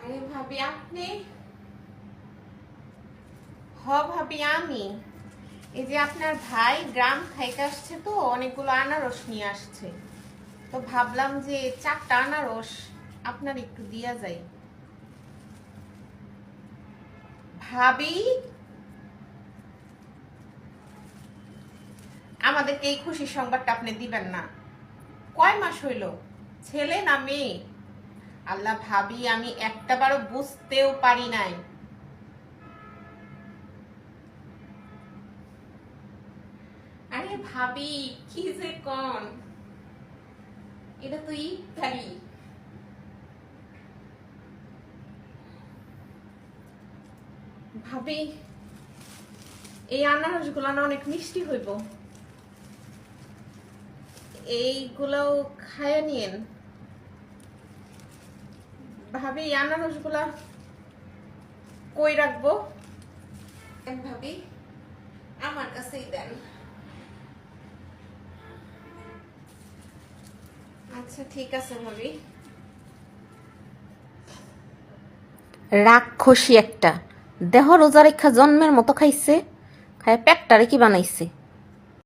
আরে ভাবি আপনি? ভাবি আমি। এই যে আপনার ভাই গ্রাম খাইতে আসছে, তো অনেকগুলো আনারস নিয়ে আসছে, তো ভাবলাম যে 4টা আনারস আপনার একটু দিয়া যাই। ভাবি, আমাদেরকে এই খুশির সংবাদটা আপনি দিবেন না? কয় মাস হইল? ছেলে না মেয়ে? আল্লাহ ভাবি, আমি একটা বারও বুঝতেও পারি নাই। আরে ভাবি, কি যে কোন, এটা তো ইতালি। ভাবি, এই আনারস গুলা না অনেক মিষ্টি হইব, এইগুলাও খায় নিয়েন। ভাবি, এই আনারস গুলা কই রাখবো? ভাবি, আমার কাছেই দেন। আচ্ছা ঠিক আছে ভাবি। রাক্ষসী একটা, দেহ রোজা রেখা জন্মের মতো খাইছে, খায় পেটটারে কি বানাইছে।